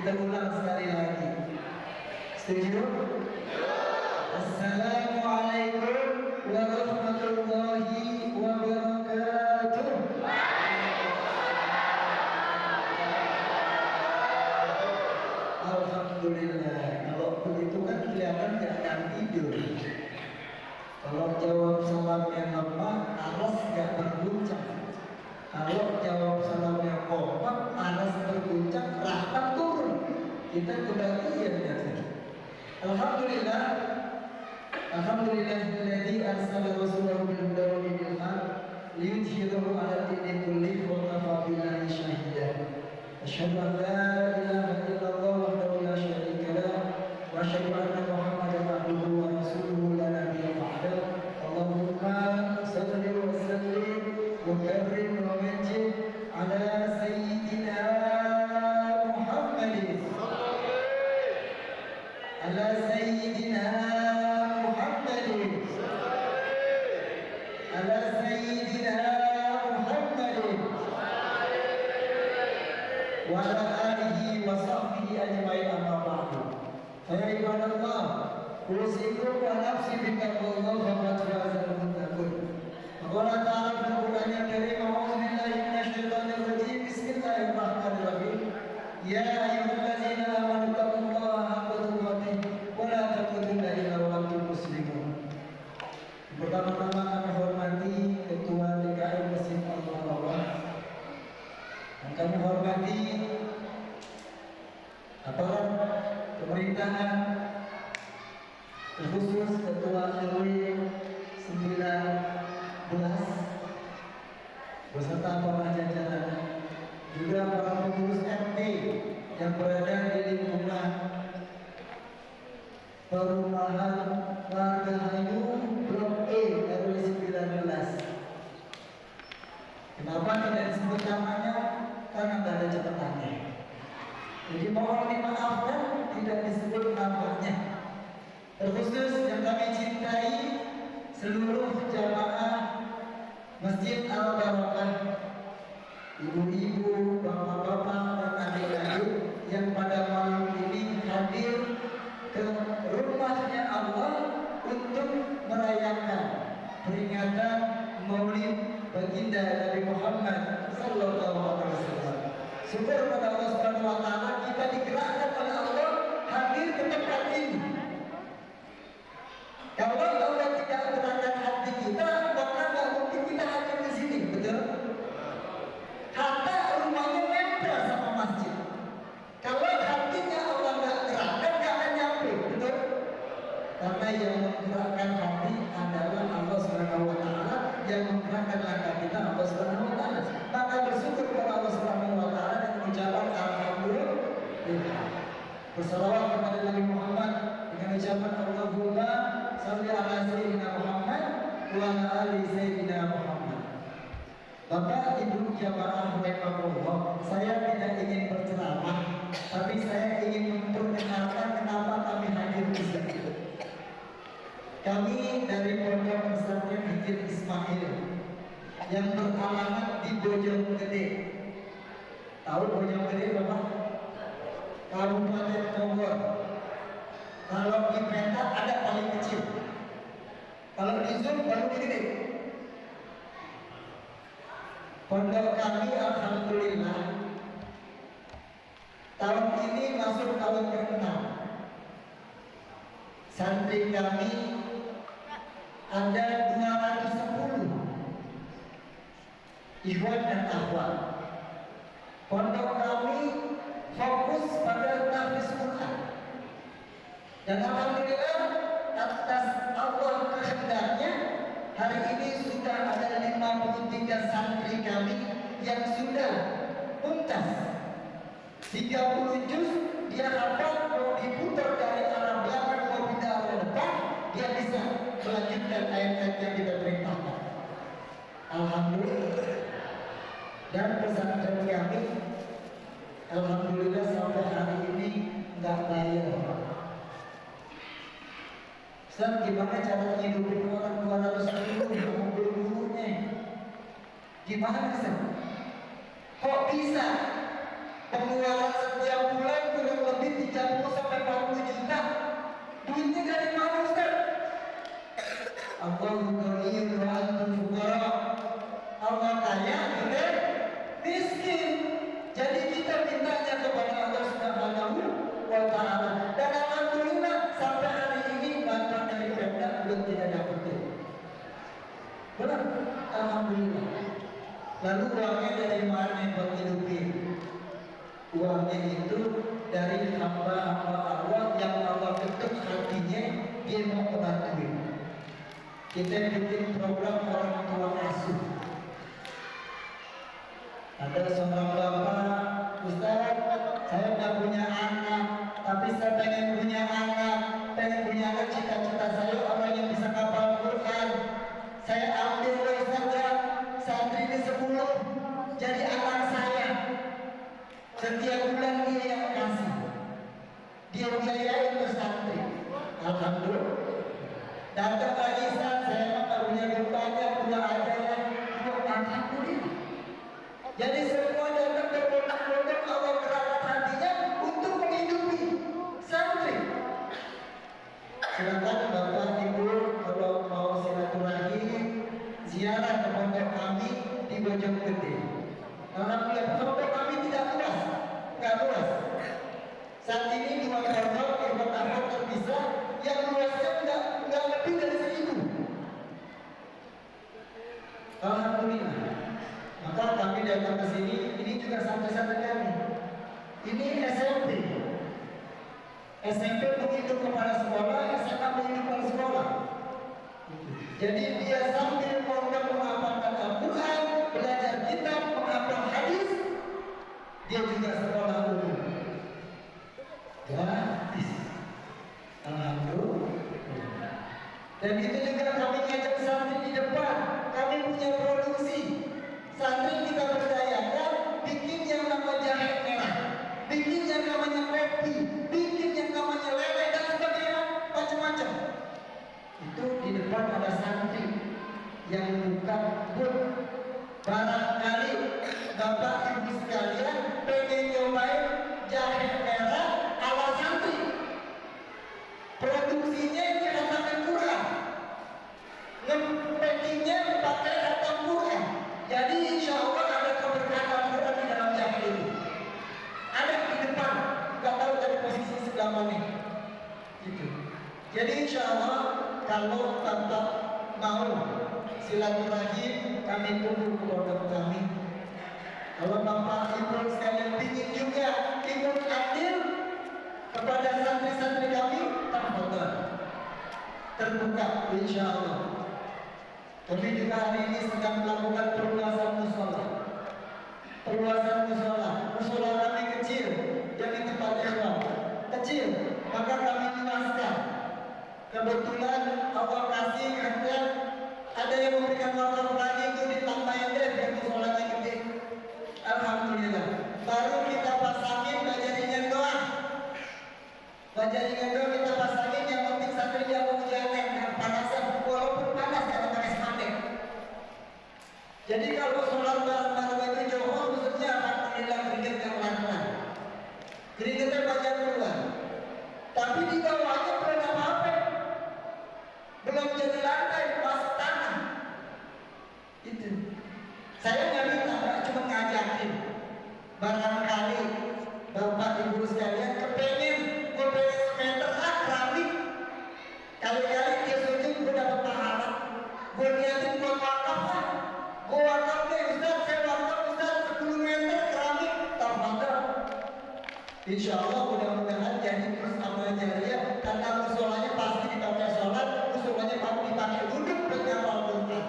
Kita ulang sekali lagi. Setuju? Assalamualaikum warahmatullahi wabarakatuh. Alhamdulillah. Kalau begitu kan kelihatan gak akan tidur. Kalau jawab salamnya lemah, aras gak berguncang. Kalau jawab salamnya kompak, aras berguncang, rahmat turun. Kita kebagian ya. Alhamdulillah. Alhamdulillahilladzi arsala rasulahu bil huda wa dinil haq liyudhhirahu 'ala dini kullihi wa kafa billahi shahida. Asyhadu an la ilaha illallah wahdahu la syarika lah wa asyhadu anna Muhammadan abduhu wa rasuluhu la nabiyya ba'dahu. Allahumma shalli wa sallim wa karrim wa majid 'ala sayyidina Muhammadin. Ala sayyidina Muhammadin. Ala sayyidina Muhammadin wa ala alihi wa sahbihi ajma'in, amma ba'du. Fa ya ibadallah, usikum wa nafsi bittaqwallah faqad fazal muttaqun. Qala ta'ala fil Qur'anil Karim, a'udzu billahi minasy syaithanir rajim. Bismillahirrahmanirrahim. Ya ayyuhalladzina amanu taqullaha haqqa tuqatih wa la tamutunna illa wa antum muslimun. Pertama-tama kami hormati Ketua DKM Masjid Al-Munawwarah. Dan kami hormati aparat pemerintahan, khusus Ketua RW 19 beserta para jajaran, juga para pengurus RT yang berada di lingkungan perumahan Warga Hayu Blok E RW 19. Kenapa tidak disebut namanya? Karena tidak ada catatannya. Jadi mohon dimaafkan tidak disebut namanya. Terkhusus yang kami cintai seluruh jamaah Masjid Al-Barakah, ibu-ibu, bapak-bapak, dan adik-adik yang pada malam ini hadir ke rumahnya Allah untuk merayakan peringatan Maulid baginda Nabi Muhammad sallallahu alaihi wasallam. Syukur kepada Allah Subhanahu wa taala kita digerakkan oleh Allah hadir ke tempat ini. Kalau Allah tidak gerakkan hati kita, maka tidak mungkin kita hadir di sini, betul? Hatta rumahnya nempel sama masjid. Kalau hatinya Allah nggak gerakkan, nggak akan nyampe, betul? Karena yang menggerakkan hati adalah Allah Subhanahu wa taala, yang menggerakkan langkah kita Allah Subhanahu wa taala. Maka bersyukur kepada Allah Subhanahu wa taala dan mengucapkan alhamdulillah. Bersalawat kepada Nabi Muhammad dengan ucapan Allahumma shalli ala sayyidina Muhammad wa ala ali sayyidina Muhammad. Bapak Ibu jamaah rahimahullah, saya tidak ingin berceramah, tapi saya ingin memperkenalkan kenapa kami hadir di sini. Kami dari Pondok Pesantren Hijr Ismail yang beralamat di Bojonggede. Tahu Bojonggede Bapak? Kabupaten Bogor. Kalau di peta ada paling kecil. Kalau di zoom baru gede. Pondok kami alhamdulillah tahun ini masuk tahun ke-6. Santri kami ada 210 ikhwan dan akhwat. Pondok kami fokus pada tahfiz Quran. Dan alhamdulillah atas Allah kehendaknya hari ini sudah ada 53 santri kami yang sudah tuntas 30 juz dia hafal, mau diputar dari arah belakang mau pindah arah depan, dia bisa melanjutkan ayat-ayat yang kita perintahkan. Alhamdulillah. Dan pesantren kami alhamdulillah sampai hari ini nggak bayar. Ustaz, gimana cara ngidupin orang 200 ribu mau beli gurunya? Gimana Ustaz? Kok bisa pengeluaran setiap bulan Duitnya dari mana Ustaz? Allahu ghaniyun wa antum fuqara. Allah kaya, kita miskin. Jadi kita mintanya kepada Allah Subhanahu wa Ta'ala. Dan alhamdulillah sampai hari ini bantuan dari Pemda belum tidak dapat. Benar? Alhamdulillah. Lalu uangnya dari mana buat hidupin? Uangnya itu dari hamba-hamba Allah yang Allah ketuk hatinya, dia mau membantuin. Kita bikin program orang tua asuh. Ada seorang bapak, Ustaz, saya nggak punya anak, tapi saya pengen punya anak, cita-cita saya orang yang bisa hafal Quran. Saya ambil saja santri di 10 jadi anak saya. Setiap bulan dia yang kasih, dia biayain ke santri. Alhamdulillah. Datang lagi saya nggak punya banyak, punya ada yang alhamdulillah. Jadi semua datang berbondong-bondong Allah gerakkan hatinya untuk menghidupi santri. Silakan Bapak Ibu kalau mau silaturahim ziarah ke pondok kami di Bojonggede. Alhamdulillah pondok kami tidak luas, nggak luas. Saat ini 2 pondok Ibn Ahmad terpisah yang luasnya nggak lebih dari 1000. Alhamdulillah. Maka kami datang ke sini, ini juga santri-santri kami. Ini SMP menghidup kepala sekolah, SMA menghidup kepala sekolah. Jadi dia sambil pondok menghafalkan Al-Quran, belajar kitab, menghafal hadis, dia juga sekolah umum. Gratis. Alhamdulillah. Dan itu juga kami ngajak santri di depan. Kami punya produksi. Santri kita berdayakan, bikin yang namanya jahe merah, bikin yang namanya kopi, bikin yang namanya lele dan sebagainya, macam-macam. Itu di depan ada santri yang buka booth. Barangkali Bapak Ibu sekalian pengen nyobain jahe merah ala santri. Produksinya dikatakan Quran, nge-packingnya pakai khatam Quran. Jadi insya Allah ada keberkahan Quran di dalam jahe ini. Ada di depan, nggak tahu dari posisi sebelah mana. Gitu. Jadi insya Allah kalau Bapak mau silaturahim, kami tunggu ke pondok kami. Kalau Bapak Ibu sekalian ingin juga ikut andil kepada santri-santri kami, tafadhol. Terbuka insya Allah. Kami juga hari ini sedang melakukan perluasan musola. Musola kami kecil, jadi tempat ikhwan kecil, maka kami luaskan. Kebetulan Allah kasih kehendak ada yang memberikan wakaf lagi itu ditambahin deh biar musolanya gede. Alhamdulillah. Baru kita pasangin bajaringan doang. Bajaringan doang kita pasangin, yang penting santri dia mau jalan dan panasan, walaupun panas karena pakai spandek. Jadi kalau sholat bareng-bareng itu jauh, khususnya alhamdulillah keringetnya pelan-pelan. Keringetnya banyak keluar. Tapi di bawahnya belum apa-apa. Belum jadi lantai, masuk tanah. Itu. Saya nggak minta, cuma ngajakin. Barangkali Bapak Ibu sekalian kepengen gue pengen semeter keramik. Kali-kali dia sujud gue dapat pahala. Gue niatin buat wakaf lah. Gue wakaf deh Ustaz, saya wakaf Ustaz 10 meter keramik. Tafadhol. Insya Allah mudah-mudahan jadi terus amal jariah, karena musolanya pasti dipakai sholat, musolanya pasti dipakai duduk bernyawal Quran.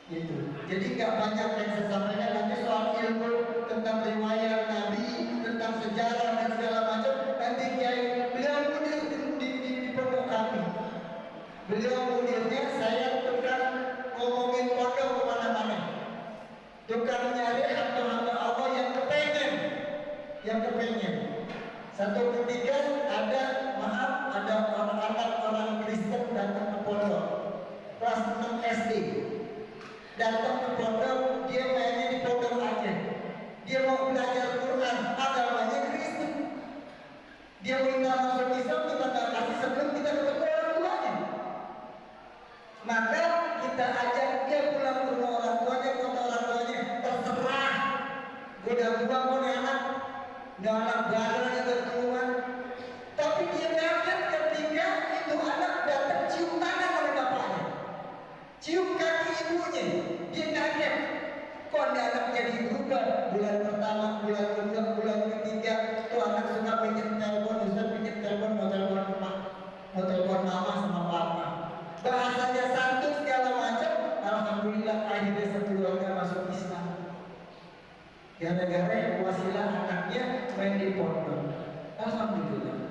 Gitu. Jadi nggak banyak yang saya sampaikan nanti soal ilmu tentang riwayat Nabi, tentang sejarah dan segala macam. Nanti beliau mudir di pondok kami. Beliau mudirnya saya tukang ngomongin pondok kemana-mana. Tukang nyari hamba-hamba Allah yang kepengen. Satu ketika ada orang Kristen datang ke pondok kelas 6 SD. Datang ke pondok, dia mainnya di pondok aja. Dia mau belajar Quran, agamanya Kristen. Dia minta masuk Islam, kita nggak kasih anak baru juga keluar. Tapi dia kaget ketika itu anak datang cium tangan oleh bapaknya, cium kaki ibunya. Dia kaget, kok ada anak jadi berubah. Bulan pertama, bulan kedua, bulan ketiga, tuh anak suka pinjam telepon, Ustaz pinjam telepon, mau telepon mama sama papa. Bahasanya santun segala macam. Alhamdulillah akhirnya sekeluarga masuk Islam. Gara-gara wasilah anaknya main di pondok. Alhamdulillah.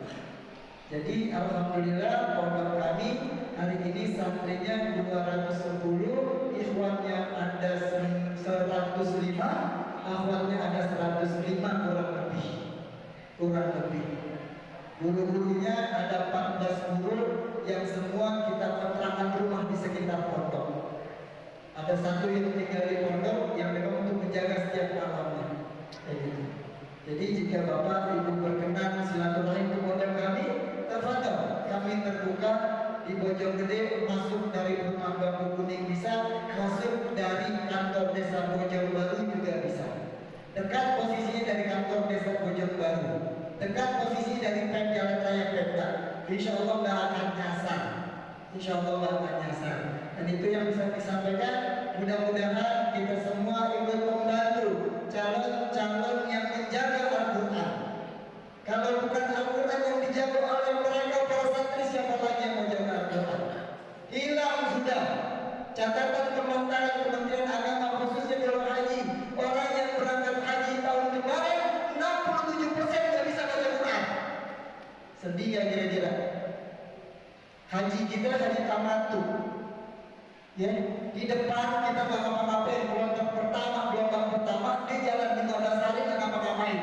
Jadi alhamdulillah pondok kami hari ini santrinya 210, ikhwannya ada 105, akhwatnya ada 105 kurang lebih. Guru-gurunya ada 14 guru yang semua kita kontrakan rumah di sekitar pondok. Ada satu yang tinggal di pondok yang memang untuk menjaga setiap malamnya. Jadi jika Bapak Ibu berkenan silaturahim ke pondok kami, tafadhol, kami terbuka di Bojonggede, masuk dari rumah Bambu Kuning bisa, masuk dari kantor desa Bojongbaru juga bisa. Dekat posisinya dari kantor desa Bojongbaru, dekat posisi dari PEM Jalan Raya Pemda. Insya Allah nggak akan nyasar. Insya Allah nggak akan nyasar. Dan itu yang bisa disampaikan. Mudah-mudahan kita semua ikut membantu calon-calon yang menjaga Al-Quran. Kalau bukan Al-Quran yang dijaga oleh mereka para santri, siapa lagi yang mau jaga Al-Quran? Hilang sudah. Catatan pemantauan Kementerian Agama khususnya dalam haji, orang yang berangkat haji tahun kemarin 67% nggak bisa baca Quran. Sedih ya kira-kira. Haji kita haji tamatu. Ya, di depan kita nggak ngapa-ngapain. Gelombang pertama dia jalan di Nodasari nggak ngapa-ngapain.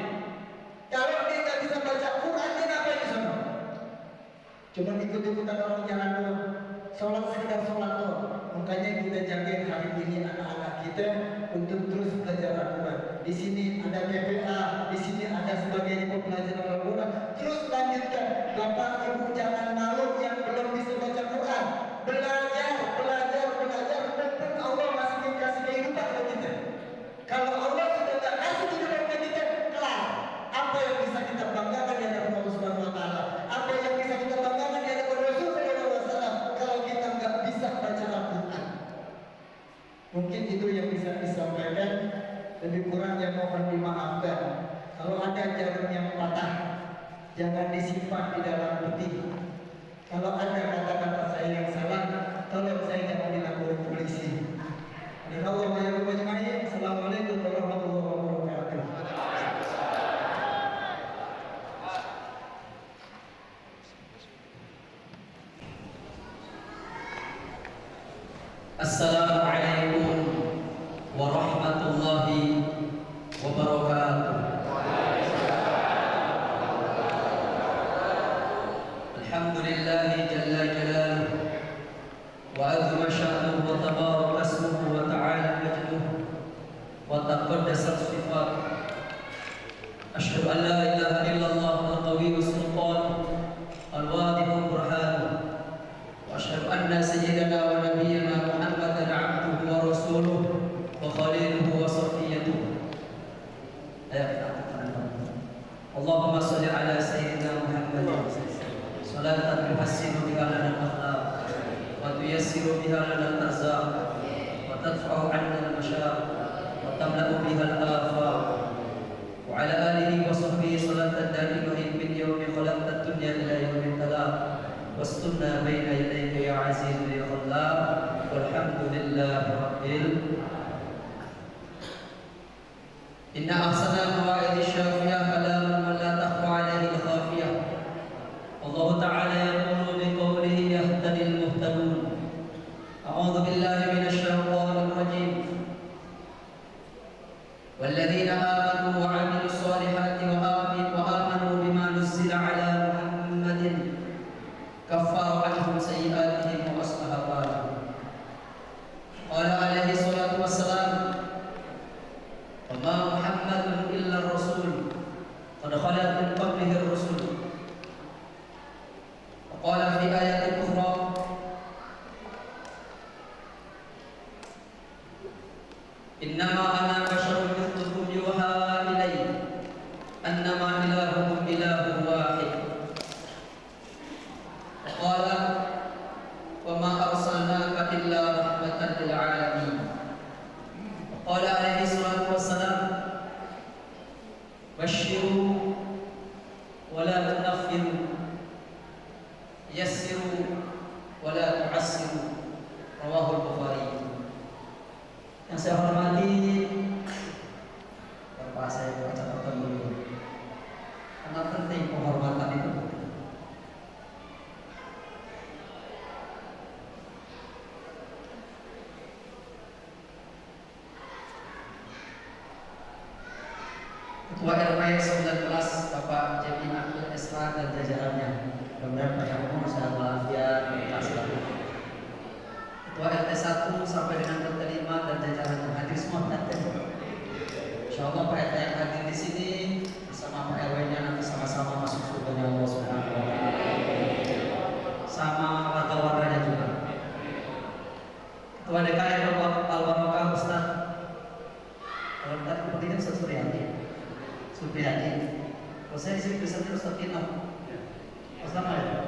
Kalau dia nggak bisa baca Quran, dia ngapain di sana? Cuma ikut-ikutan orang jalan doang. Sholat sekedar sholat doang. Makanya kita jagain hari ini anak-anak kita untuk terus belajar Al-Quran. Di sini ada PPA, di sini ada sebagainya pembelajaran Al-Quran. Terus lanjutkan. Bapak Ibu jangan malu yang belum bisa baca Quran. Belajar. Mumpung Allah masih kasih kehidupan ke kita. Kalau Allah sudah tak kasih kehidupan ke kita, kelar. Apa yang bisa kita banggakan di hadapan Allah Subhanahu Wa Taala? Apa yang bisa kita banggakan di hadapan Rasul Sallallahu Alaihi Wasallam? Kalau kita nggak bisa baca Al-Quran, mungkin itu yang bisa disampaikan. Lebih kurang yang mohon dimaafkan. Kalau ada jarum yang patah, jangan disimpan di dalam peti. Kalau ada kata-kata saya yang salah, tolong saya jangan dilapor polisi. Assalamualaikum warahmatullahi wabarakatuh. Assalamualaikum warahmatullahi wabarakatuh. Alhamdulillahi jalla jalaluhu wa azma sya'nuhu wa tabaraka ismuhu wa ta'ala majduhu wa taqaddasat sifatuhu. Asyhadu an la ilaha illallah al-qawiyyu sultan al-wadhihu burhanuhu wa asyhadu anna sayyidana wa nabiyyana Muhammadan 'abduhu wa rasuluhu wa khaliluhu wa safiyyatuhu. Allahumma shalli ala sayyidina Muhammadin salatan tuhassinu biha lana al-akhlaq wa tuyassiru biha lana al-arzaq wa tadfa'u 'anna al-mashaq wa tamla'u biha al-afaq wa ala alihi wa sahbihi salatan daimatan min yawmi khalaqta ad-dunya ila yawmi talaq wastunna baina yadayka ya aziz ya khallaq walhamdulillahi rabbil inna ahsana mawa'idhi syafiyah kalamun man la takhfa 'alaihi al-khafiyah. Allah Ta'ala yaqulu biqawlihi yahtadil muhtadun. A'udzu billahi minasy syaithanir rajim. Walladzina amanu wa 'amilus solihati wa amanu bima nuzzila 'ala Muhammadin kaffara 'anhum sayyi'atihim wa aslaha balahum. Qala alaihi salatu wassalam, wa ma Muhammadun illa rasul qad khalat min qablihi ar-rusul. Qala fi ayatin ukhra innama ana basharun mithlukum yuha ilayya annama ilahukum ilahun wahid. Qala wa ma arsalnaka illa rahmatan lil alamin. Qala alaihi salatu wassalam, basyiru wa la tunaffiru, yassiru wa la tu'assiru. Rawahul Bukhari. Yang saya hormati Bapak, saya baca catatan dulu karena penting penghormatan itu. Ketua RW 19 Bapak Jemi Abdul Esra dan jajarannya, mudah-mudahan panjang umur, sehat walafiat, berkah selalu. Ketua RT 1 sampai dengan RT 5 dan jajaran yang hadir semua nanti. Insyaallah Pak RT yang hadir di sini bersama Pak RW-nya nanti sama-sama masuk surga Allah Subhanahu wa taala. Sama warga-warganya juga. Ketua DKM Bapak Al-Barakah Ustaz. Kalau tadi kepentingan Ustaz Supriyadi. Kalau saya di sini tulisannya Ustaz Tino. Ustaz apa ya?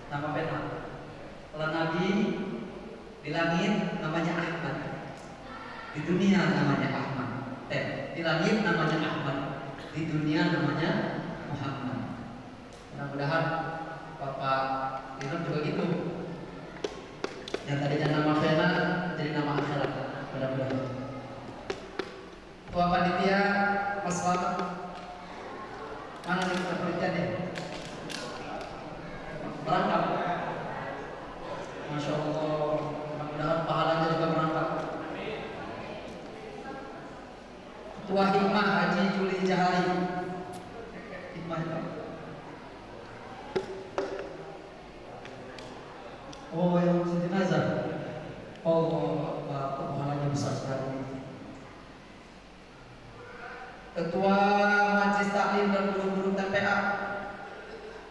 Nama pena. Kalau Nabi di langit namanya Ahmad, di dunia namanya Ahmad. Di langit namanya Ahmad, di dunia namanya Muhammad. Mudah-mudahan Bapak Dino juga gitu. Yang tadinya nama pena jadi nama akhirat. Mudah-mudahan. Ketua panitia Mas Selamat, mana nih kita penelitian ya? Berangkat. Masya Allah, mudah-mudahan pahalanya juga berangkat. Ketua Hikmah Haji Juli Jahari. Hikmah itu. Oh, yang Siti Nazar. Oh, pahalanya besar sekali. Ketua Majelis Taklim dan guru-guru TPA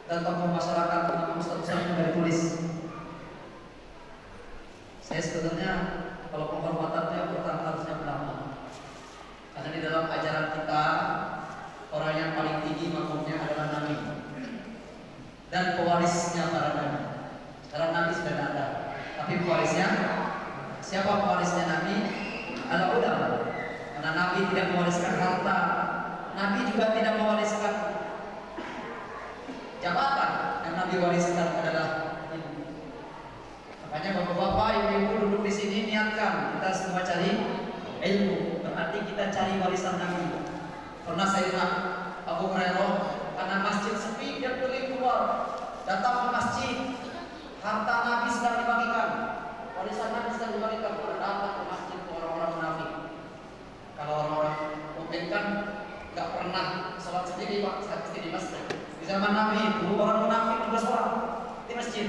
dan tokoh masyarakat, nama Ustaz Ustaz yang dari tulis. Saya sebenarnya kalau penghormatannya pertama harusnya pertama, karena di dalam ajaran kita orang yang paling tinggi makamnya adalah Nabi dan pewarisnya para Nabi. Karena Nabi sudah ada, tapi pewarisnya siapa? Pewarisnya Nabi adalah ulama. Karena Nabi tidak mewariskan harta, Nabi juga tidak mewariskan jabatan. Yang Nabi wariskan adalah ilmu. Makanya bapak-bapak, ibu-ibu duduk di sini niatkan kita semua cari ilmu. Berarti kita cari warisan Nabi. Karena Sayyidina Abu Hurairah, karena masjid sepi dia pergi keluar, datang ke masjid, harta Nabi sedang dibagikan, warisan Nabi sedang dibagikan. Datang ke masjid orang-orang munafik. Kalau orang-orang mukmin kan nggak pernah sholat sendiri Pak, di masjid. Di zaman Nabi itu orang munafik juga sholat di masjid.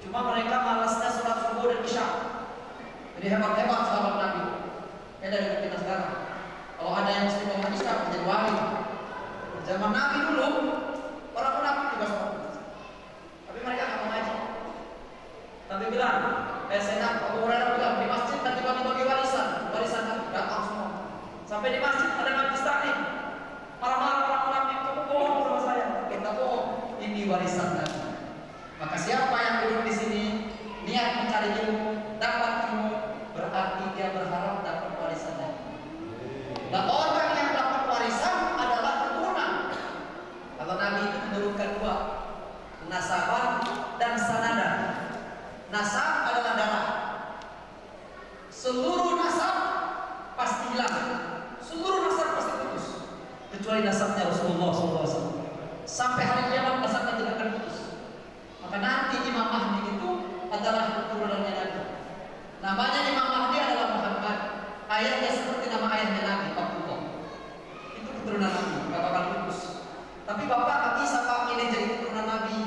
Cuma mereka malasnya sholat subuh dan isya. Jadi hebat-hebat sahabat Nabi. Beda dengan kita sekarang. Kalau ada yang mesti bangun isya menjadi wali. Zaman Nabi dulu orang munafik juga sholat. Tapi mereka nggak mau ngaji. Tapi bilang, Sayyidina Abu Hurairah bilang di masjid nanti bagi-bagi warisan Nabi datang semua. Sampai di masjid ada majlis taklim. Marah-marah orang munafik, kamu bohong sama saya. Kita bohong. Ini warisan Nabi. Maka siapa yang duduk di sini niat mencari ilmu, dapat ilmu, berarti dia berharap dapat warisan Nabi. Nah, orang yang dapat warisan adalah keturunan. Kalau Nabi itu menurunkan dua, nasaban dan sanadan. Nasab adalah darah. Seluruh nasab pasti hilang, seluruh nasab pasti putus, kecuali nasabnya Rasulullah SAW. Sampai hari kiamat nasabnya tidak akan putus. Maka nanti Imam Mahdi itu adalah keturunannya Nabi. Namanya Imam Mahdi adalah Muhammad. Ayahnya seperti nama ayahnya Nabi, Abdullah. Itu keturunan Nabi, gak bakal putus. Tapi bapak gak bisa Pak milih jadi keturunan Nabi.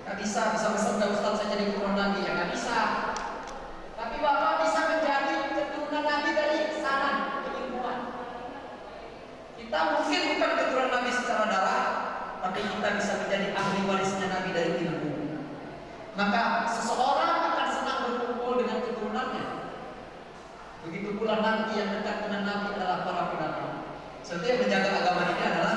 Gak bisa beserta Ustaz saya jadi keturunan Nabi, ya gak bisa. Tapi bapak bisa menjadi keturunan Nabi dari sanan keilmuan. Kita mungkin bukan keturunan Nabi secara darah, tapi kita bisa menjadi ahli warisnya Nabi dari ilmu. Maka seseorang akan senang berkumpul dengan keturunannya. Begitu pula nanti yang dekat dengan Nabi adalah para pendatang. Sebetulnya menjaga agama ini adalah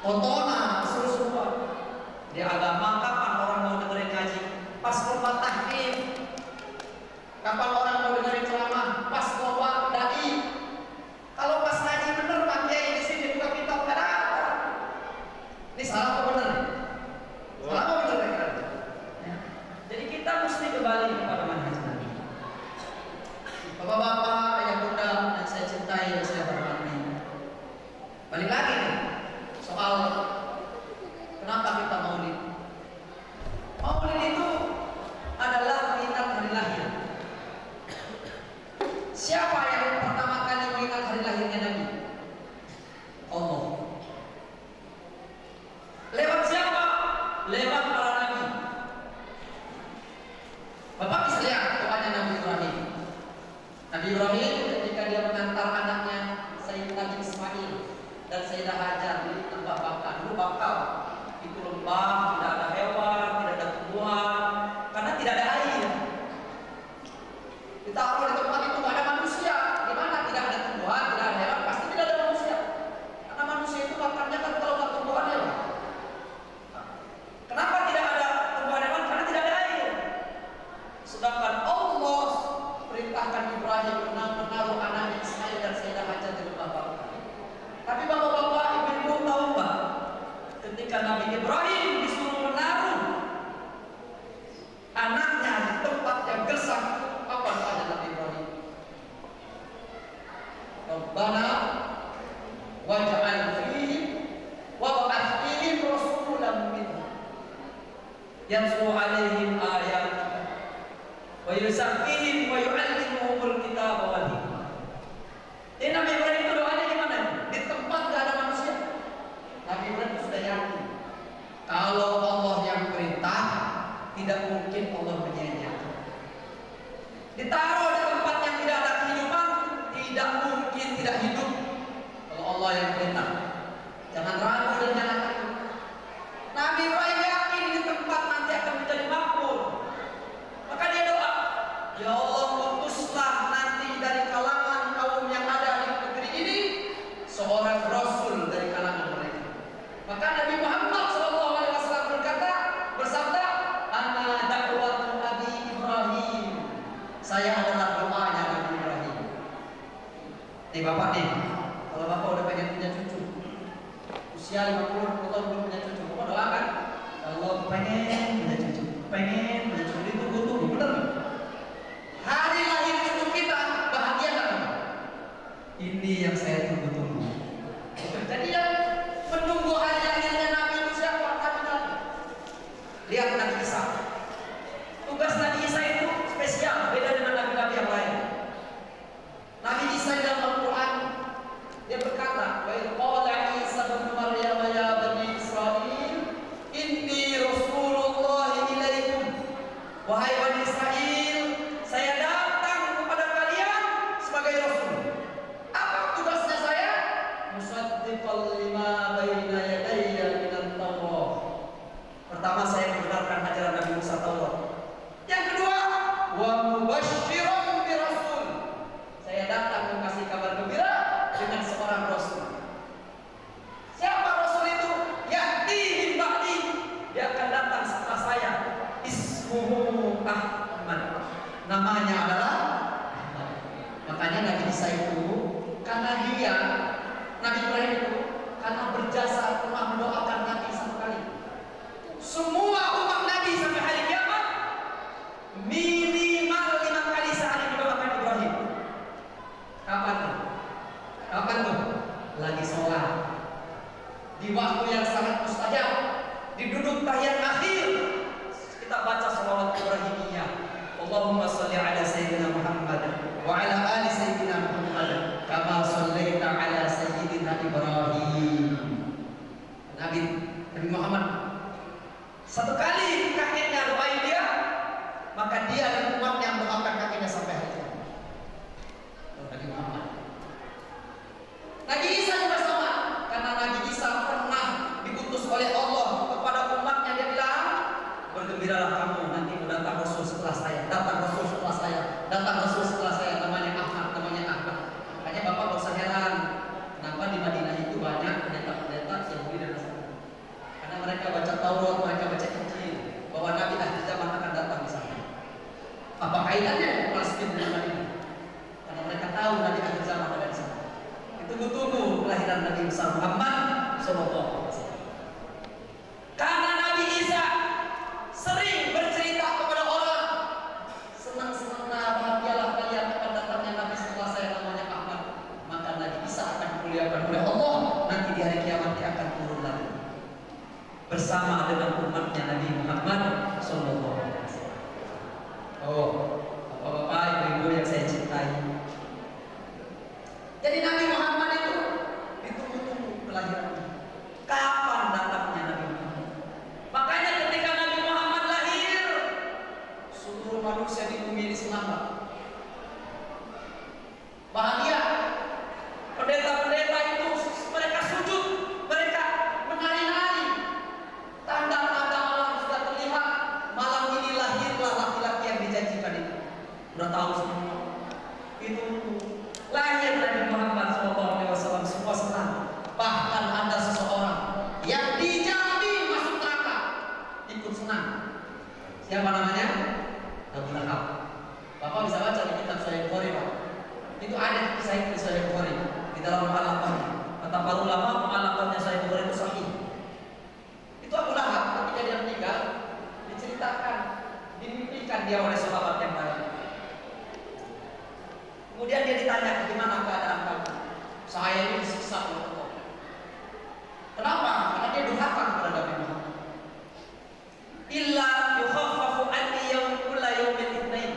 Tontonan seru semua. Di agama kapan orang mau dengerin ngaji? Pas khutbah tahfidz. Kapan orang mau dengerin ceramah? Pas khutbah dai. Kalau pas ngaji bener Pak Kiai di sini buka kitab ada. Ini salah apa bener? Salah apa bener ya? Jadi kita mesti kembali kepada manhaj Nabi. Bapak-bapak, ayah bunda yang saya cintai dan saya hormati. Balik lagi nih soal kenapa kita maulid. Maulid itu adalah mengingat hari lahir. Siapa yang pertama kali mengingat hari lahirnya Nabi? Allah. Lewat siapa? Lewat para nabi. Bapak bisa lihat doanya Nabi Ibrahim. Nabi Ibrahim ketika dia mengantar anaknya Sayyidina Ismail dan Sayyidah Hajar di tempat bakar. Dulu bakal itu lembah, tidak ada hewan, tidak ada tumbuhan, karena tidak ada air. Ditaruh di tempat itu tidak ada manusia. Di mana tidak ada tumbuhan, tidak ada hewan, pasti tidak ada manusia. Karena manusia itu makannya kan kalau nggak tumbuhan hewan. Kenapa tidak ada tumbuhan hewan? Karena tidak ada air. Sedangkan Allah perintahkan Ibrahim menaruh anaknya Ismail dan Sayyidah Hajar di lembah bakar. Tapi bapak-bapak, ibu-ibu tahu nggak? Ketika Nabi Ibrahim disuruh menaruh anaknya di tempat yang gersang, apa doanya Nabi Ibrahim? Rabbana waj'al fihim wa ba'ath fihim rasulan minhum yatlu 'alaihim ayatika wa yuzakkihim wa yu'allimuhumul kitaba wal hikmah. Jadi Nabi Ibrahim itu doanya gimana? Di tempat gak ada manusia. Nabi Ibrahim sudah yakin kalau Allah yang perintah, tidak mungkin Allah menyia-nyiakan. Ditaruh di tempat yang tidak ada kehidupan, tidak mungkin tidak hidup. Kalau Allah yang perintah, jangan ragu dan jangan takut. Nabi Ibrahim yakin di tempat nanti akan menjadi makmur. Maka dia doa, ya Allah, utuslah nanti dari kalangan kaum yang ada di negeri ini seorang rasul dari kalangan mereka. Maka Nabi Muhammad SAW bersabda, ana da'watu Abi Ibrahim. Saya adalah doanya Nabi Ibrahim. Nih bapak nih, kalau bapak udah pengen punya cucu, usia 50 tahun belum punya cucu, bapak doakan, kalau pengen punya cucu, pengen punya cucu, ditunggu-tunggu, bener nggak? Hari lahir cucu kita bahagia nggak? Ini yang saya tunggu-tunggu. Jadi yang menunggu hari lahirnya Nabi itu siapa? Nabi. Lihat Nabi Isa. Tugas Nabi Isa itu spesial, beda dengan nabi-nabi yang lain. Nabi Isa dalam Al-Quran dia berkata, wa qala Isa bin Maryam ya bani Israil, inni rasulullah ilaikum. Wahai bani Israel, saya datang kepada kalian sebagai rasul. Apa tugasnya saya? Musaddiqal lima baina yadayya minat Taurat. Pertama, saya membenarkan ajaran Nabi Musa Taurat. Yang kedua, wa mubasysyiran bi rasul. Saya datang memberi kabar gembira dengan seorang rasul. Siapa rasul itu? Ya'ti min ba'di. Dia akan datang setelah saya. Ismuhu Ahmad. Namanya adalah Ahmad. Makanya Nabi Isa itu karena dia Nabi Ibrahim itu karena berjasa pernah mendoakan Nabi satu kali. Semua umat Nabi sampai hari kiamat minimal 5 kali sehari mendoakan Ibrahim. Kapan tuh? Kapan tuh? Lagi sholat, di waktu yang sangat mustajab, di duduk tahiyat akhir, kita baca shalawat Ibrahimiyah. Allahumma sholli ala sayyidina Muhammad wa ala ali sayyidina Muhammad kama shallaita ala sayyidina Ibrahim. Nabi Muhammad satu kali kakeknya doain dia, maka dia dan umatnya mendoakan kakeknya sampai hari kiamat. Nabi Muhammad. Nabi Isa juga sama, karena Nabi Isa pernah diutus oleh Allah kepada umatnya, dia bilang, bergembiralah kamu, nanti datang Rasul setelah saya, datang Rasul setelah saya, datang Rasul setelah saya, namanya Ahmad, namanya Ahmad. Makanya Bapak gak usah heran, kenapa di Madinah itu banyak pendeta-pendeta Yahudi dan Nasrani. bersama dengan umatnya Nabi Muhammad Sallallahu Alaihi Wasallam. Oh, bapak-bapak, ibu-ibu yang saya cintai. Jadi Nabi Muhammad itu ditunggu-tunggu kelahirannya. Kapan datangnya Nabi Muhammad? Makanya ketika Nabi Muhammad lahir, seluruh manusia di bumi ini semangat, bahagia. Pendeta-pendeta itu mereka sujud, mereka menari-nari. Tanda-tanda alam sudah terlihat. Malam ini lahirlah laki-laki yang dijanjikan itu. Udah tahu semua. Itu lahir Nabi Muhammad SAW, semua senang. Bahkan ada seseorang yang dijamin masuk neraka ikut senang. Siapa namanya? Abu Lahab. Bapak bisa baca di kitab Sahih Bukhari, Pak. Itu ada kisah di Sahih Bukhari di dalam mu'allaqahnya. Kata para ulama, mu'allaqahnya Sahih Bukhari itu sahih. Itu Abu Lahab ketika dia meninggal diceritakan, dimimpikan dia oleh sahabat yang lain. Kemudian dia ditanya, bagaimana keadaan kamu? Saya ini disiksa oleh Allah. Kenapa? Karena dia durhaka kepada Nabi Muhammad. Illa yukhaffafu anni kulla yawmin itsnain.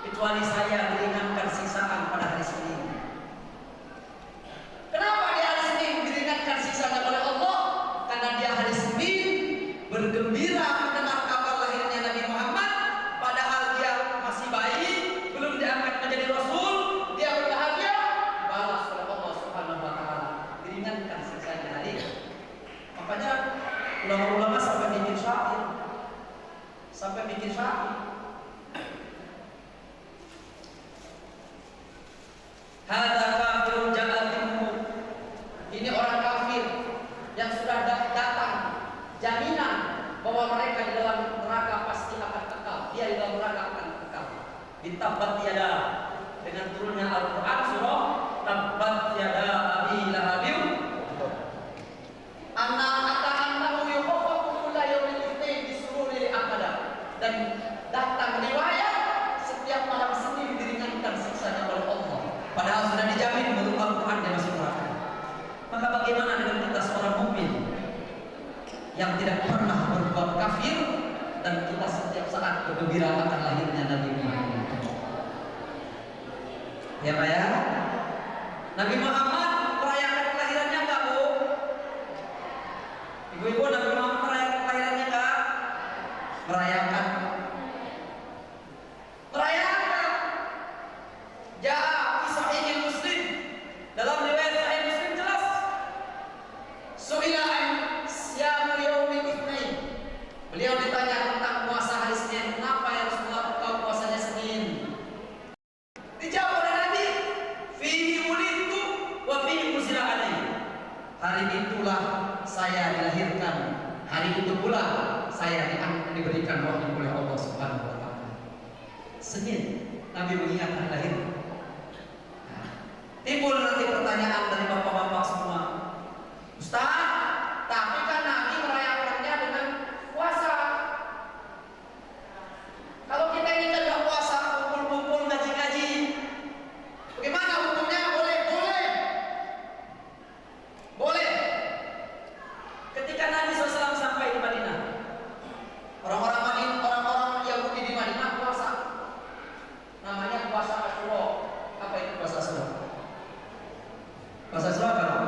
Kecuali saya diringankan siksaan pada hari Senin. Kenapa di hari Senin diringankan siksaan oleh Allah? Karena dia hari Senin bergembira mendengar kabar lahirnya Nabi Muhammad, padahal dia masih bayi, belum diangkat menjadi Rasul. Dia berbahagia, balas oleh Allah Subhanahu Wa Taala, diringankan siksanya hari. Makanya ulama-ulama sampai bikin syair, Hadza kafirun ja'atimu. Ini orang kafir yang sudah datang jaminan bahwa mereka di dalam neraka pasti akan kekal. Dia di dalam neraka akan kekal. Tabbat yada, dengan turunnya Al-Qur'an surah Tabbat yada abi lahabin. Anna ata'annahu yukhaffafu kulla yawmin itsnain bisururi akada. Dan datang riwayat setiap malam Senin diringankan siksanya oleh Allah. Padahal sudah dijamin menurut Al-Quran dia masuk neraka. Maka bagaimana dengan kita seorang mukmin yang tidak pernah berbuat kafir dan kita setiap saat bergembira akan lahirnya Nabi Muhammad? Ya Pak ya, Nabi Muhammad merayakan kelahirannya enggak, Bu? Ibu-ibu, Nabi Muhammad merayakan kelahirannya enggak? Merayakan. Dalam riwayat Sahih Muslim jelas. Su'ilan siyamu yaumil itsnain. Beliau ditanya tentang puasa hari Senin. Kenapa ya Rasulullah kau puasanya Senin? Dijawab oleh Nabi, fihi wulidtu wa fihi unzila alaihi. Hari itulah saya dilahirkan. Hari itu pula saya diberikan wahyu oleh Allah Subhanahu wa taala. Senin Nabi mengingatkan lahir. Timbul nanti pertanyaan dari bapak-bapak semua, Ustaz, tapi kan Nabi merayakannya dengan puasa. Kalau kita ini kan nggak puasa, kumpul-kumpul ngaji-ngaji, bagaimana hukumnya? Boleh. Ketika Nabi SAW sampai di Madinah, orang-orang Yahudi di Madinah puasa, namanya puasa Asyura. Apa itu puasa Asyura? Puasa Asyura apa?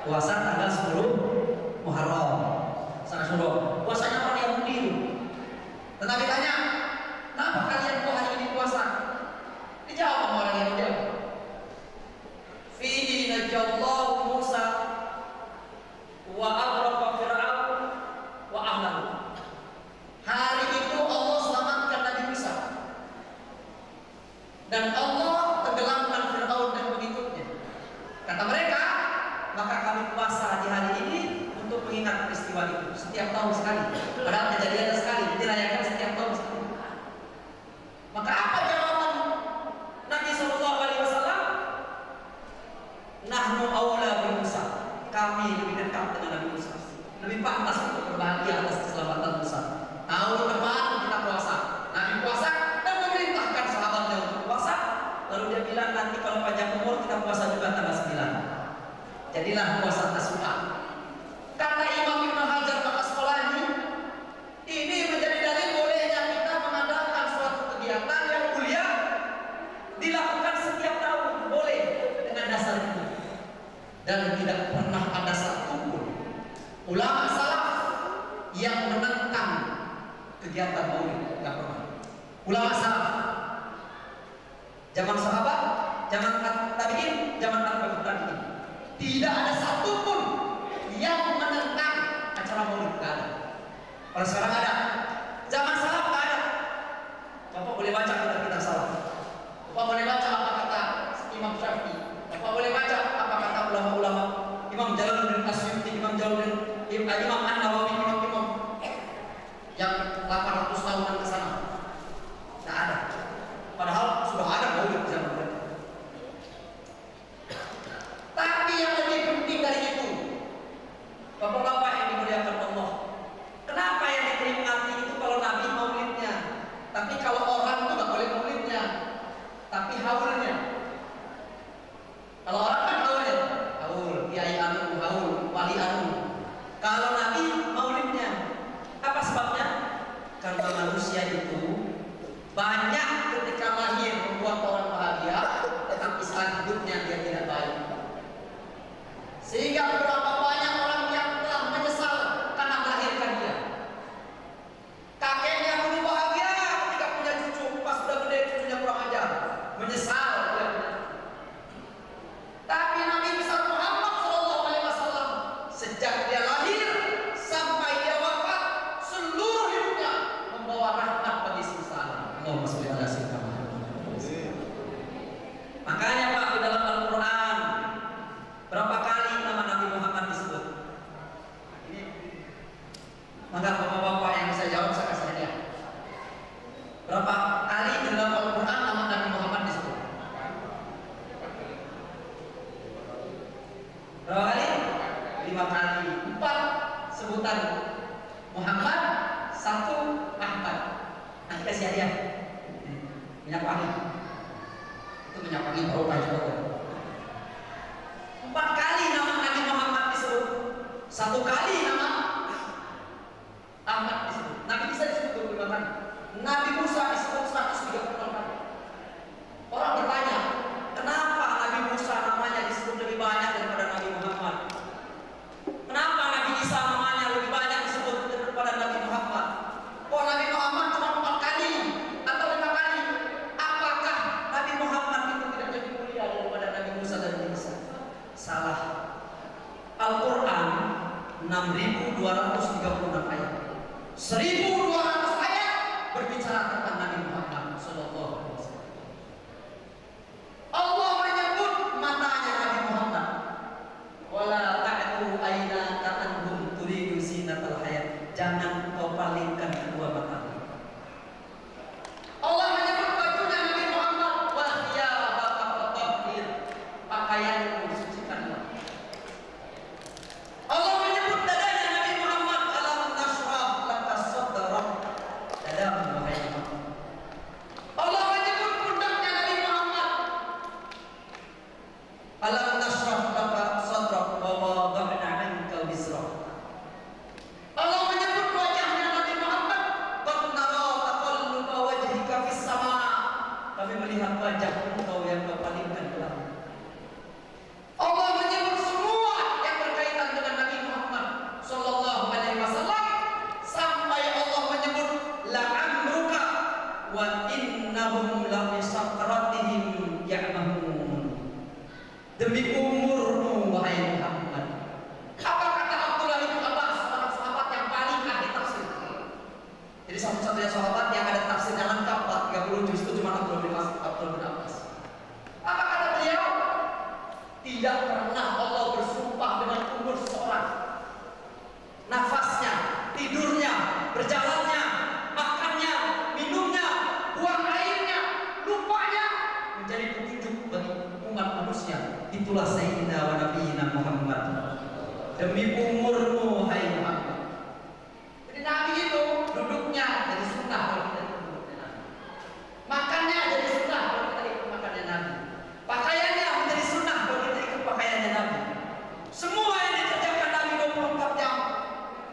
Puasa tanggal 10 Muharram. Puasa Asyura. Puasanya orang Yahudi. Tetapi tanya, kenapa kalian kok hari ini puasa? Dijawab sama orang Yahudi. Fihi najallahu Musa wa aghraqa Fir'aun wa ahlahu. Hari itu Allah selamatkan Nabi Musa dan Allah tenggelamkan Fir'aun dan pengikutnya. Kata mereka, maka kami puasa di hari ini untuk mengingat peristiwa itu setiap tahun sekali. Padahal kejadiannya sekali, dirayakan setiap tahun sekali. Maka apa jawaban Nabi SAW? Nahnu aula bi Musa. Kami lebih dekat dengan Nabi Musa. Lebih pantas untuk berbahagia atas keselamatan Musa. Tahun depan kita puasa. Nabi puasa dan memerintahkan sahabatnya untuk puasa. Lalu dia bilang nanti kalau panjang umur kita puasa juga tanggal 9. Jadilah puasa Tasyrik. Kata Imam Ibnu Hajar Al-Asqalani Ulama salaf yang menentang kegiatan maulid nggak pernah. Ulama salaf zaman sahabat, zaman tabi'in, zaman tabi'in, tidak ada satupun yang menentang acara maulid, nggak ada. Kalau sekarang ada, zaman salaf nggak ada. Bapak boleh baca kitab salaf. Bapak boleh baca apa kata Imam Syafi'i. Bapak boleh baca apa kata ulama-ulama. Imam Jalaluddin Asyuti, Imam Jalaluddin, Imam An-Nawawi, Imam yang 800 tahunan ke sana. Tidak ada. Padahal sudah ada maulid zaman mereka. Tapi yang lebih penting dari itu, Bapak-bapak yang dimuliakan Allah, kenapa yang diperingati itu kalau Nabi maulidnya? Tapi kalau orang itu nggak boleh maulidnya, tapi haulnya. Kalau orang kan haulnya, haul, kiai anu, haul, wali anu. Kalau Nabi maulidnya, apa sebabnya? Karena manusia itu banyak ketika lahir membuat orang bahagia, tetapi saat hidupnya dia tidak baik. Sehingga beberapa banyak orang yang telah menyesal karena melahirkan dia. Kakeknya dulu bahagia ketika punya cucu, pas sudah gede cucunya kurang ajar, menyesal dia punya cucu. Tapi Nabi besar Muhammad SAW sejak dia lahir sampai dia wafat, seluruh hidupnya membawa rahmat bagi semesta alam. Allahumma sholli ala sayyidina Muhammad. Makanya Pak, di dalam Al-Quran berapa kali nama Nabi Muhammad disebut? Maka bapak-bapak yang bisa jawab saya kasih hadiah. Berapa kali di dalam Al-Quran nama Nabi Muhammad disebut? Berapa kali? 5 kali. 4 sebutan Muhammad, 1 Ahmad. Nanti kasih hadiah. Minyak wangi. Itu minyak wangi barokah juga. 4 kali nama Nabi Muhammad disebut, 1 kali nama Ahmad disebut. Nabi bisa disebut 25 kali. Nabi Musa disebut 136 kali. Orang bertanya, kenapa Nabi Musa namanya disebut lebih banyak daripada Nabi Muhammad? Kenapa Nabi Isa namanya lebih banyak disebut daripada Nabi Muhammad? Kok Nabi Muhammad cuma 4 kali atau 5 kali? Apakah Nabi Muhammad itu tidak lebih mulia daripada Nabi Musa dan Nabi Isa? Salah. Al-Quran 6.236 ayat, 1.200 ayat berbicara tentang Nabi Muhammad Sallallahu Alaihi Wasallam. Allah menyebut matanya Nabi Muhammad, wala ta'tu aynaka anhum turidu zinatal hayat. Jangan kau palingkan kedua matamu. Allah menyebut bajunya Nabi Muhammad, wa thiyabaka fatahhir. Pakaianmu disucikanlah. Allah menyebut dadanya Nabi Muhammad, alam nashrah laka sadrak. Dadamu wahai Muhammad. Allah menyebut pundaknya Nabi Muhammad, alam nashrah laka sadrak wa wada'na 'anka wizrak. Allah menyebut wajahnya Nabi Muhammad, qad nara taqalluba wajhika fis sama. Kami melihat wajah engkau yang kau palingkan ke langit. Allah menyebut semua yang berkaitan dengan Nabi Muhammad Sallallahu Alaihi Wasallam, sampai Allah menyebut la'amruka wa innahum la fi sakratihim ya'mamun. Demi umurmu wahai Muhammad. Apa kata Abdullah bin Abbas, sahabat yang paling ahli tafsir? Jadi satu-satunya sahabat yang ada tafsirnya lengkap 30 juz itu cuma Abdullah bin Abbas. Apa kata beliau? Tidak pernah Allah bersumpah dengan umur seseorang, nafasnya, tidurnya, berjalannya, makannya, minumnya, buang airnya, lupanya menjadi petunjuk bagi umat manusia. Itulah Sayyidina wa Nabiyina Muhammad. Demi umurmu hai Muhammad. Jadi Nabi itu duduknya jadi sunnah kalau kita ikut duduknya Nabi. Makannya jadi sunnah kalau kita ikut makannya Nabi. Pakaiannya menjadi sunnah kalau kita ikut pakaiannya Nabi. Semua yang dikerjakan Nabi 24 jam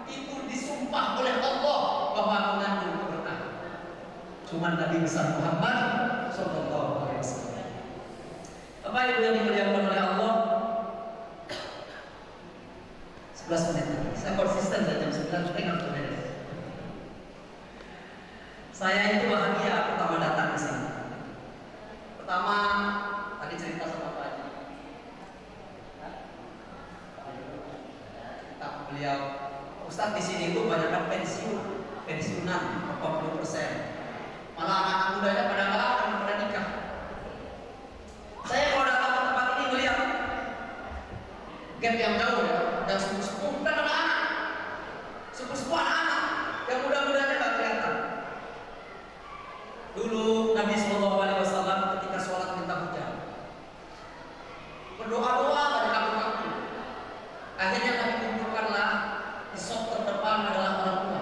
itu disumpah oleh Allah bahwa mengandung keberkahan. Cuma Nabi besar Muhammad Sallallahu Alaihi Wasallam. Bapak Ibu yang dimuliakan oleh Allah, 11 menit lagi. Saya konsisten saja jam 9 tengah sudah beres. Saya itu bahagia pertama datang ke sini. Pertama tadi cerita sama Pak Haji. Cerita beliau, Ustadz di sini itu banyak pensiunan 40%. Malah anak mudanya pada nggak ada, pada nikah. Saya kalau datang ke tempat ini melihat gap yang jauh ya, dan sepuh-sepuh dan anak-anak, sepuh-sepuh anak-anak yang muda-mudanya nggak kelihatan. Dulu Nabi SAW ketika sholat minta hujan, berdoa-doa pada kampung-kampung. Akhirnya Nabi kumpulkanlah di sop terdepan adalah orang tua,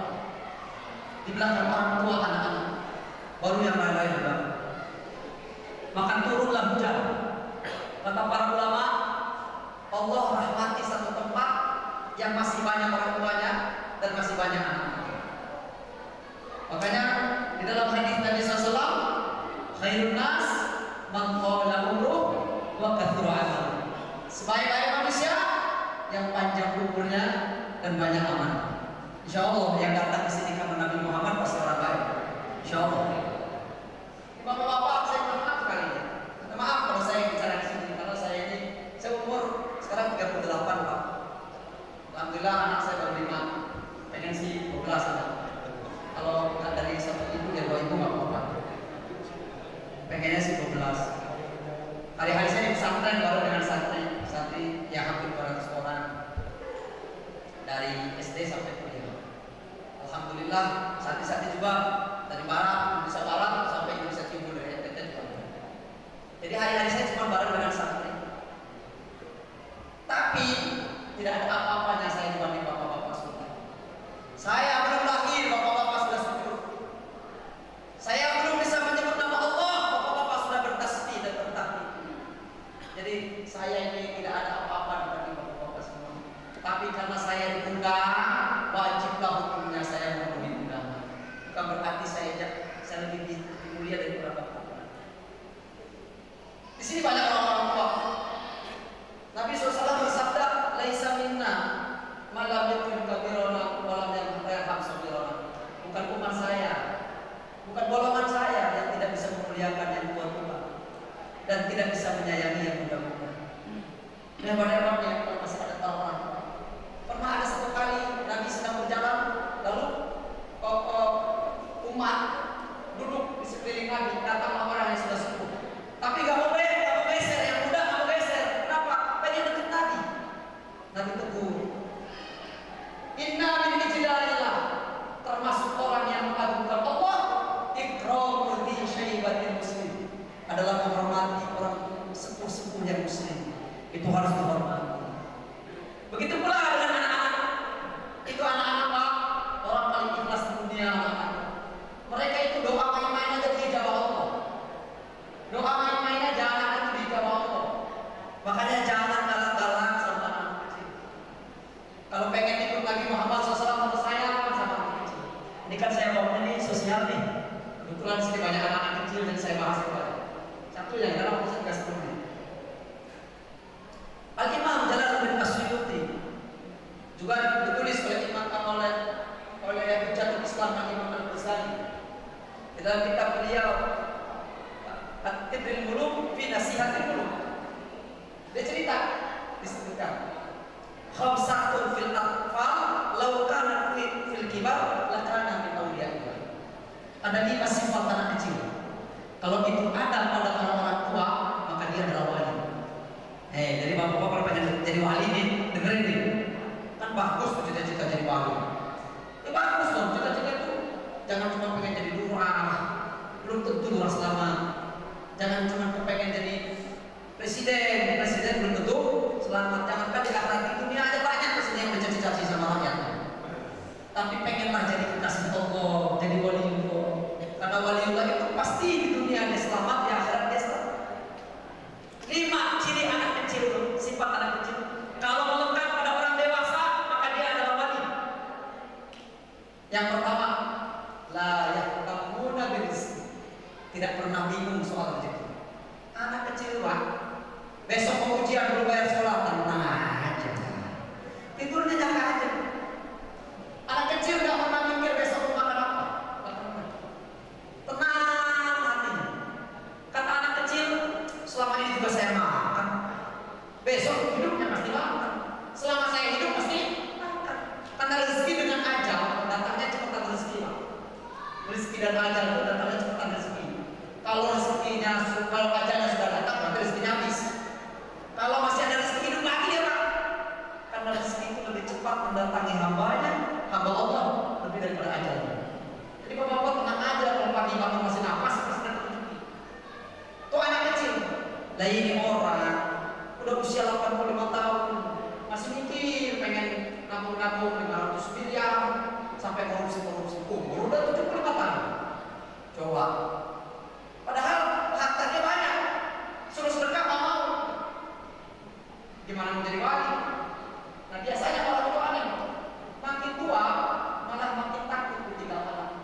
di belakang orang tua anak-anak, baru yang lain-lain juga. Maka turunlah hujan. Kata para ulama, Allah rahmati satu tempat yang masih banyak orang tuanya dan masih banyak anak-anak. Makanya di dalam hadis Nabi SAW, khairun nas man qala umruh wa katsura amaluh. Sebaik-baik manusia yang panjang umurnya dan banyak amal. Insya Allah yang datang ke sini karena Nabi Muhammad pasti orang baik. Insya Allah. Bapak-bapak, saya minta maaf sekali. Minta maaf kalau saya bicara di sini karena saya ini umur sekarang 38 Pak. Alhamdulillah anak saya baru 5, pengen sih 12 anak. Kalau nggak dari satu ibu ya 2 ibu nggak apa-apa. Pengennya sih 12. Hari-hari saya di pesantren baru dengan santri yang hampir 200 orang dari SD sampai kuliah. Alhamdulillah santri-santri juga dari barat, Indonesia Barat sampai Indonesia Timur dari NTT juga. Jadi hari-hari saya cuma bareng dengan santri. Tapi tidak ada apa-apanya saya dibanding bapak-bapak sudah. Saya belum lahir, bapak-bapak sudah sujud. Saya belum bisa menyebut nama Allah, bapak-bapak sudah bertasbih dan bertakbir. Jadi saya ini tidak ada apa-apa dibanding bapak-bapak semua. Tapi karena saya diundang, wajiblah hukumnya saya memenuhi undangan. Bukan berarti saya lebih mulia dari bapak-bapak. Di sini banyak orang-orang tua. Nabi SAW bersabda, "Laisa minna man lam yakun kabirana wa lam yarham sabirana." Bukan umat saya, bukan golongan saya yang tidak bisa memuliakan yang tua-tua dan tidak bisa menyayangi yang muda-muda. Hebat-hebat yang masih ada tawaran. Pernah ada satu kali Nabi sedang berjalan, lalu umat duduk di sekeliling Nabi, datanglah orang yang sudah sepuh. Tapi gak mau geser, yang muda gak mau geser. Kenapa? Pengen deket Nabi. Nabi tegur, "Inna min ijlalillah," termasuk orang yang mengagungkan Allah, ikramul dhi syaibatil muslim, adalah menghormati orang sepuh-sepuh yang muslim. Itu harus dihormati. Begitu pula dengan anak-anak. Itu anak-anak Pak, orang paling ikhlas di dunia anak-anak. Mereka itu doa main-main aja dijawab Allah. Doa main-main aja anak itu dijawab Allah. Makanya jangan galak-galak sama anak kecil. Kalau pengen ikut Nabi Muhammad SAW harus sayang sama anak kecil. Ini kan saya ngomongnya ini sosial nih. Kebetulan sini banyak anak-anak kecil dan saya bahas itu. Satu yang dalam proses gas bumi. Al-Imam Jalaluddin As-Suyuti juga ditulis oleh Imam oleh Hujjatul Islam Imam Al-Ghazali di dalam kitab beliau At-Tibril Muluk fi Nasihatil Muluk. Dia cerita disebutkan khamsatun fil atfal law kana fil kibar lakana min awliyaillah. Ada 5 sifat anak kecil. Kalau itu ada pada orang-orang tua, maka dia adalah wali. Jadi bapak-bapak kalau pengen jadi wali nih, dengerin nih. Kan bagus tuh cita-cita jadi wali. Ya bagus dong, cita-cita itu. Jangan cuma pengen jadi lurah, belum tentu lurah selamat. Jangan cuma pengen jadi presiden belum tentu selamat. Jangankan di akhirat di dunia aja banyak presiden yang mencaci-caci sama rakyatnya. Tapi pengenlah jadi kekasih Allah, jadi waliullah. Karena waliullah itu pasti di dunia dia selamat, di akhirat dia selamat. 5 ciri anak kecil, sifat anak kecil. Kalau melekat pada orang dewasa, maka dia adalah wali. Yang pertama, la yahtamuna birizqi, tidak pernah bingung soal rezeki. Anak kecil Pak, besok mau ujian belum bayar sekolah, tenang aja. Tidurnya jangan aja. ajal itu datangnya cepetan rezeki. Kalau ajalnya sudah datang, berarti rezekinya habis. Kalau masih ada rezeki hidup lagi dia Pak. Karena rezeki itu lebih cepat mendatangi hambanya, hamba Allah lebih daripada ajalnya. Jadi bapak-bapak tenang aja, kalau pagi bapak masih nafas pasti dapat rezeki. Tuh anak kecil, lah ini orang udah usia 85 tahun masih mikir pengen nabung 500 miliar sampai korupsi umur udah 75 tahun. Coba. Padahal hartanya banyak, suruh sedekah nggak mau. Gimana menjadi wali? Nah biasanya orang itu aneh, makin tua malah makin takut ketinggalan.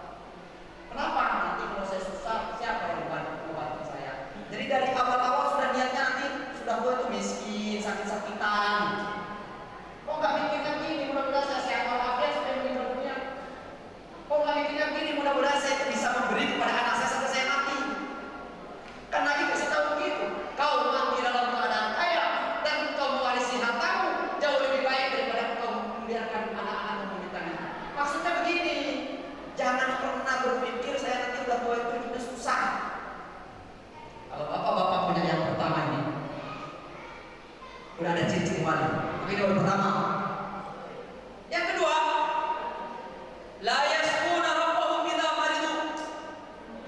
Kenapa? Nanti kalau saya susah, siapa yang membantu saya? Jadi dari awal-awal sudah niatnya nanti sudah tua itu miskin, sakit-sakitan. Kok nggak mikirnya gini? Mudah-mudahan saya sehat walafiat supaya meninggal dunia. Kok nggak mikirnya gini? Mudah-mudahan saya bisa memberi kepada anak saya sampai saya mati. Kan Nabi kasih tahu begitu. Kau mati dalam keadaan kaya dan kau mewarisi hartamu jauh lebih baik daripada kau membiarkan anak-anak meminta-minta. Maksudnya begini, jangan pernah berpikir saya nanti udah tua itu hidupnya susah. Kalau bapak-bapak punya yang pertama ini, udah ada ciri-ciri wali. Ini yang pertama. Yang kedua, la yashkuna rabbahum idza maridu.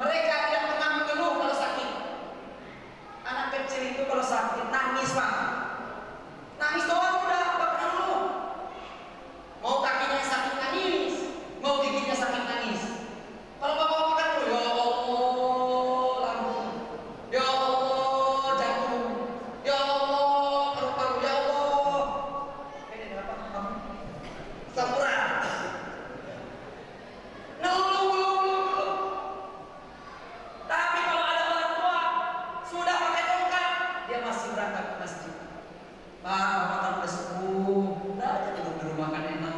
Mereka tidak pernah mengeluh kalau sakit. Anak kecil itu kalau sakit nangis Pak. Nangis doang udah, nggak pernah ngeluh. Mau kakinya sakit nangis, mau giginya sakit nangis. Kalau bapak-bapak kan dulu, ya Allah lambung, ya Allah jantung, ya Allah paru-paru, ya Allah. Ini apa? Samurai. Ngeluh. Tapi kalau ada orang tua sudah pakai tongkat, dia masih berangkat ke masjid. Pak, bapak kan udah sepuh, udah aja duduk di rumah kan enak,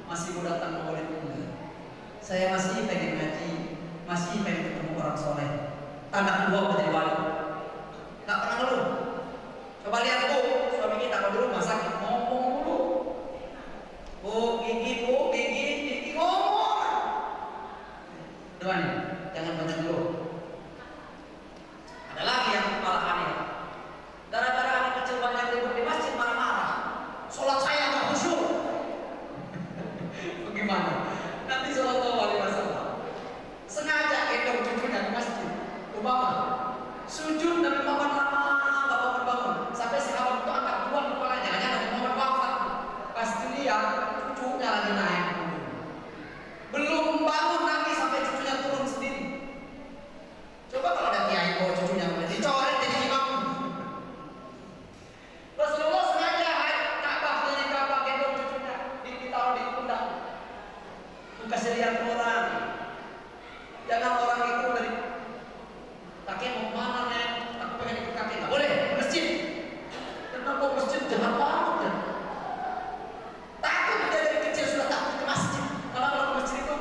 masih mau datang ke maulid enggak? Saya masih pengen ngaji, masih pengen ketemu orang soleh. Anak dua udah jadi wali, nggak pernah ngeluh. Coba lihat Bu, suami kita kalau di rumah sakit ngomong dulu. Bu, gigi ngomong. Doan, jangan banyak dulu. Ada lagi yang malah aneh. Gara-gara anak kecil banyak ribut di masjid marah-marah. Sholat saya nggak khusyuk. Bagaimana? Nanti sholat wali masalah. Sengaja gendong cucunya ke masjid. Obama sujud Nabi Muhammad lama nggak bangun-bangun. Sampai sahabat itu angkat dua kepalanya. Jangan-jangan Nabi Muhammad wafat. Pas dilihat cucunya lagi naik. Belum bangun lagi sampai cucunya turun sendiri. Coba kalau ada kiai bawa cucunya dicoret jadi imam. Rasulullah sengaja Ka'bah gendong cucunya ditaruh di pundak. Kasih lihat orang. Jangan orang itu dari kakek mau kemana nek? Aku pengen ikut kakek. Nggak boleh masjid. Kenapa masjid jahat banget ya? Takut dia dari kecil sudah takut ke masjid. Kalau ke masjid itu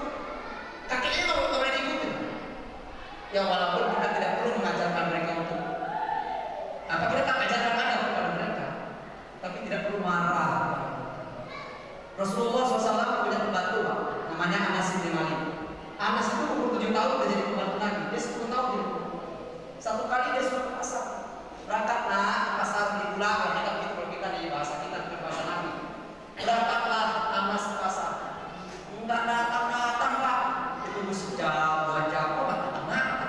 kakeknya nggak boleh diikutin. Ya walaupun kita tidak perlu mengajarkan mereka untuk apa, kita tak ajarkan adab kepada mereka, tapi tidak perlu marah. Rasulullah SAW punya pembantu Pak, namanya Anas bin Malik. Anas itu umur 7 tahun udah jadi pembantu Nabi. Dia 10 tahun jadi pembantu. Satu kali dia suruh ke pasar, berangkatlah ke pasar di pulang. Kita begitu kalau kita di bahasa kita bukan bahasa Nabi. Berangkatlah Anas ke pasar. Enggak datang Pak. Ditunggu sejam, 2 jam. Oh nggak datang.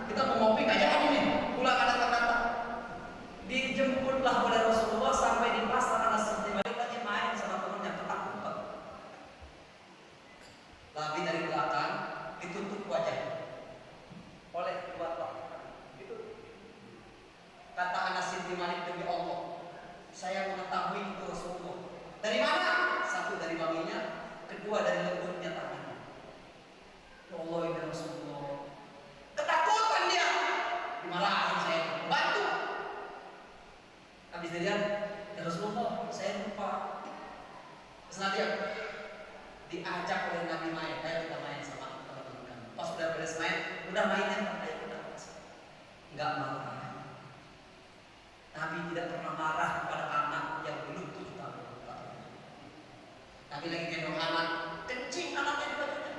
Kita mau ngopi nggak jadi nih. Pulang nggak datang. Dijemputlah oleh Rasulullah sampai di pasar. Anas bin Malik lagi main sama temennya ketakutan. Nabi dari belakang ditutup wajahnya oleh dua orang. Itu kata Anas bin Malik, demi Allah, saya mengetahui itu Rasulullah. Dari mana? Satu dari wanginya, kedua dari lembutnya tangannya. Ya Allah, ini Rasulullah. Ketakutan dia. Dimarahin saya, bantu. Habis dilihat, ya Rasulullah, saya lupa. Sengaja diajak oleh Nabi main, ayo kita main sama teman-teman. Pas udah beres main, udah mainnya, ayo udah. Enggak marah. Nabi tidak pernah marah kepada anak yang belum 7 tahun. Nabi lagi gendong anak, kencing anaknya di bajunya,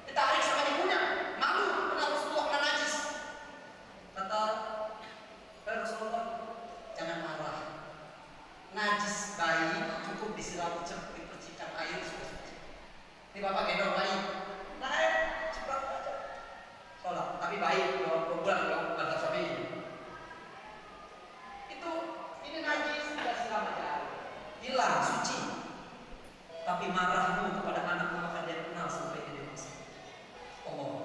ditarik sama ibunya, malu. bapak gendong bayi, cepat aja sholat, tapi baik kalau bulan kata suami itu ini najis tidak selama ya hilang suci, tapi marahmu kepada anakmu akan dia kenal sampai dia dewasa. Allah,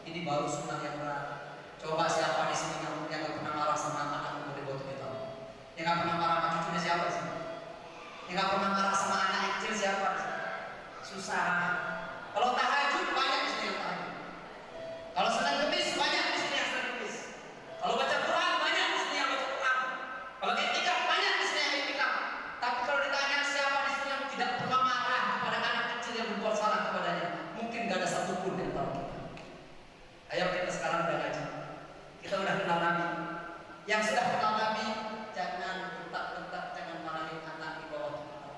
ini baru sunnah yang berat. Coba siapa di sini yang nggak pernah marah sama anakmu dari bawah 7 tahun? Yang nggak pernah marah sama cucunya siapa sih? Yang nggak pernah marah sama anak kecil siapa? Susah. Kalau tahajud banyak di sini yang tahajud. Kalau Senin Kemis banyak di sini yang Senin Kemis. Kalau baca Quran banyak di sini yang baca Quran. Kalau iktikaf banyak di sini yang iktikaf. Tapi kalau ditanya siapa di sini yang tidak pernah marah kepada anak kecil yang berbuat salah kepadanya, mungkin gak ada satupun yang tahu kita. Ayo kita sekarang udah ngaji. Kita udah kenal Nabi. Yang sudah kenal Nabi, jangan bentak-bentak, jangan marahin anak di bawah 7 tahun.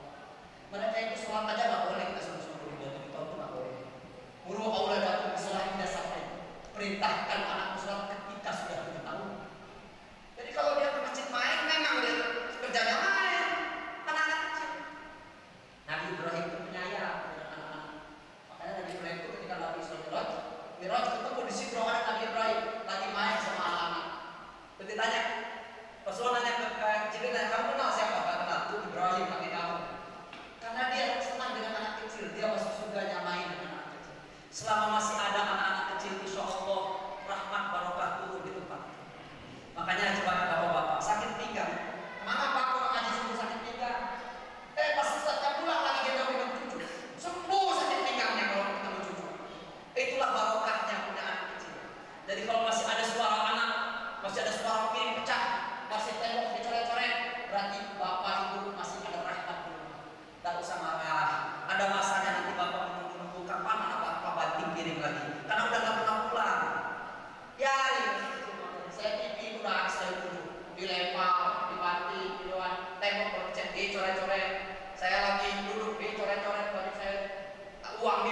Mereka itu sholat aja nggak boleh, kita suruh di bawah 7 tahun itu nggak boleh. Muru auladakum bisolati idza sallaita. Perintahkan anakmu sholat ketika sudah 7 tahun. Jadi kalau dia ke masjid main, memang dia kerjanya main, anak-anak kecil. Nabi Ibrahim itu penyayang dengan anak-anak. Makanya Nabi Ibrahim itu ketika Nabi Isra Mi'raj ketemu di situ ada Nabi Ibrahim lagi main sama anak-anak. Terus ditanya, Rasulullah nanya ke Jibril, kamu kenal siapa? Gak kenal, itu Ibrahim kaki kamu. Karena dia senang dengan anak kecil, dia masuk surganya main dengan anak kecil. Selama masih ada anak-anak kecil, insya Allah rahmat barokah turun di tempat. Makanya coba bapak-bapak sakit pinggang. Kemana pak kalau ngaji sembuh sakit pinggang? Pas Ustaznya pulang lagi gendong cucu, sembuh sakit pinggangnya kalau ketemu cucu. Itulah barokahnya punya anak kecil. Jadi kalau masih ada suara anak, masih ada suara piring pecah, masih tembok dicoret-coret, berarti bapak ibu masih ada rahmat di rumah. Tak usah marah. Ada masanya nanti bapak menunggu kapan anak bapak banting piring lagi, karena udah gak pernah pulang. Ya, saya pipi udah saya dulu dilempar, dibanting, diluan, tembok bercet, dicoret-coret. Saya lagi duduk dicoret-coret, baju saya uang di